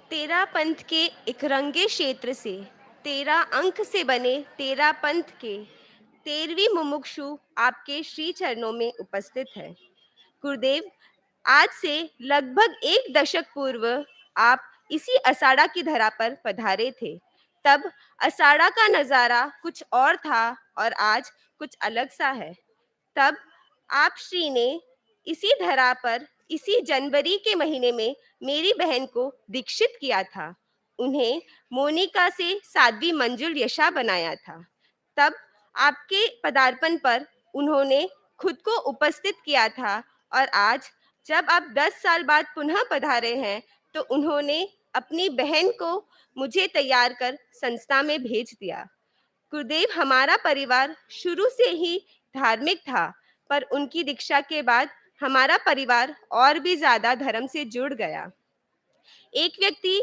तेरा पंथ के इकरंगे क्षेत्र से, तेरा अंक से बने तेरा पंथ के 13वीं मुमुक्षु आपके श्री चरणों में उपस्थित है। गुरुदेव, आज से लगभग एक दशक पूर्व आप इसी अषाढ़ा की धरा पर पधारे थे। तब अषाढ़ा का नजारा कुछ और था और आज कुछ अलग सा है। तब आप श्री ने इसी धरा पर इसी जनवरी के महीने में मेरी बहन को दीक्षित किया था। उन्हें मोनिका से साध्वी मंजुल यशा बनाया था। तब आपके पदार्पण पर उन्होंने खुद को उपस्थित किया था और आज जब आप 10 साल बाद पुनः पधारे हैं तो उन्होंने अपनी बहन को मुझे तैयार कर संस्था में भेज दिया। गुरुदेव, हमारा परिवार शुरू से ही धार्मिक था, पर उनकी दीक्षा के बाद हमारा परिवार और भी ज्यादा धर्म से जुड़ गया। एक व्यक्ति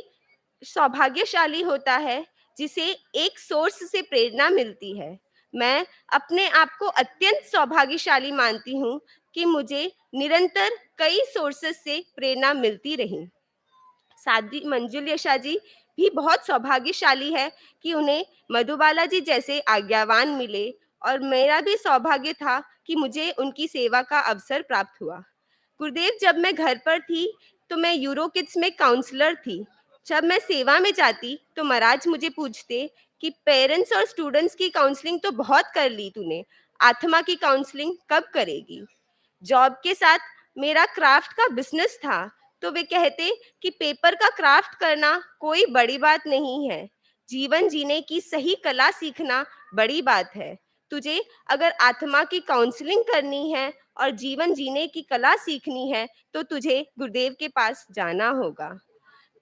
सौभाग्यशाली होता है जिसे एक सोर्स से प्रेरणा मिलती है। मैं अपने आप को अत्यंत सौभाग्यशाली मानती हूँ कि मुझे निरंतर कई सोर्सेस से प्रेरणा मिलती रही। साध्वी मंजुल यशा जी भी बहुत सौभाग्यशाली है कि उन्हें मधुबाला जी जैसे आज्ञावान मिले और मेरा भी सौभाग्य था कि मुझे उनकी सेवा का अवसर प्राप्त हुआ। गुरुदेव, जब मैं घर पर थी तो मैं यूरो किड्स में काउंसलर थी। जब मैं सेवा में जाती तो महाराज मुझे पूछते कि पेरेंट्स और स्टूडेंट्स की काउंसलिंग तो बहुत कर ली तूने, आत्मा की काउंसलिंग कब करेगी। जॉब के साथ मेरा क्राफ्ट का बिजनेस था तो वे कहते कि पेपर का क्राफ्ट करना कोई बड़ी बात नहीं है, जीवन जीने की सही कला सीखना बड़ी बात है। तुझे अगर आत्मा की काउंसलिंग करनी है और जीवन जीने की कला सीखनी है तो तुझे गुरुदेव के पास जाना होगा।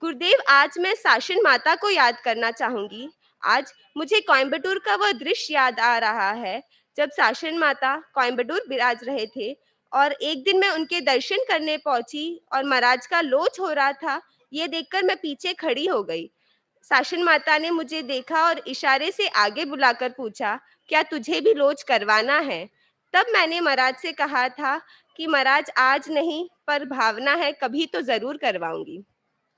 गुरुदेव, आज मैं शासन माता को याद करना चाहूंगी। आज मुझे कोयम्बटूर का वह दृश्य याद आ रहा है जब शासन माता कोयम्बटूर विराज रहे थे और एक दिन मैं उनके दर्शन करने पहुंची और महाराज का लोच हो रहा था। ये देखकर मैं पीछे खड़ी हो गई। शासन माता ने मुझे देखा और इशारे से आगे बुलाकर पूछा, क्या तुझे भी लोच करवाना है। तब मैंने महाराज से कहा था कि महाराज आज नहीं, पर भावना है कभी तो जरूर करवाऊंगी।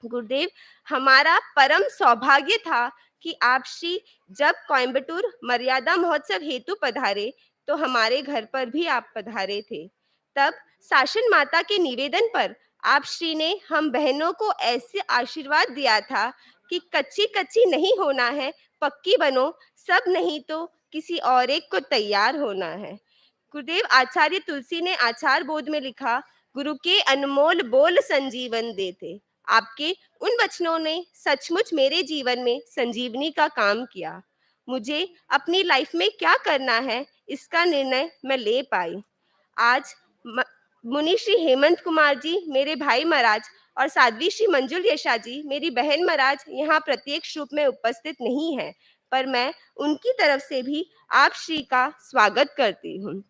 गुरुदेव, हमारा परम सौभाग्य था कि आप श्री जब कोयम्बटूर मर्यादा महोत्सव हेतु पधारे तो हमारे घर पर भी आप पधारे थे। तब शासन माता के निवेदन पर आप श्री ने हम बहनों को ऐसे आशीर्वाद दिया था कि कच्ची कच्ची नहीं होना है, पक्की बनो, सब नहीं तो किसी और एक को तैयार होना है। गुरुदेव, आचार्य तुलसी ने आचार बोध में लिखा, गुरु के अनमोल बोल संजीवन देते। आपके उन वचनों ने सचमुच मेरे जीवन में संजीवनी का काम किया। मुझे अपनी लाइफ में क्या करना है इसका निर्णय मैं ले पाई। आज म- मुनि श्री हेमंत कुमार जी मेरे भाई महाराज और साध्वी श्री मंजुल यशा जी मेरी बहन महाराज यहाँ प्रत्यक्ष रूप में उपस्थित नहीं है, पर मैं उनकी तरफ से भी आप श्री का स्वागत करती हूँ।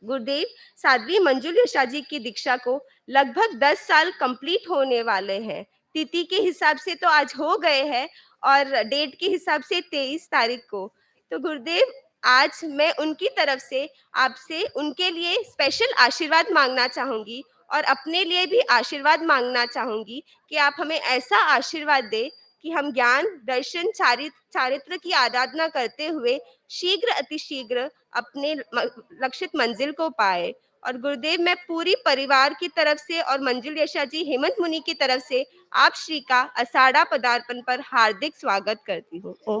गुरुदेव, साध्वी मंजुल यशा जी की दीक्षा को लगभग 10 साल कंप्लीट होने वाले हैं। तिथि के हिसाब से तो आज हो गए हैं और डेट के हिसाब से 23 तारीख को। तो गुरुदेव, आज मैं उनकी तरफ से आपसे उनके लिए स्पेशल आशीर्वाद मांगना चाहूंगी और अपने लिए भी आशीर्वाद मांगना चाहूंगी कि आप हमें ऐसा आशीर्वाद दें कि हम ज्ञान दर्शन चारित्र की आराधना करते हुए शीघ्र अतिशीघ्र अपने लक्षित मंजिल को पाए। और गुरुदेव, मैं पूरी परिवार की तरफ से और मंजुल यशा जी हेमंत मुनि की तरफ से आप श्री का अषाढ़ा पदार्पण पर हार्दिक स्वागत करती हूँ। ओम।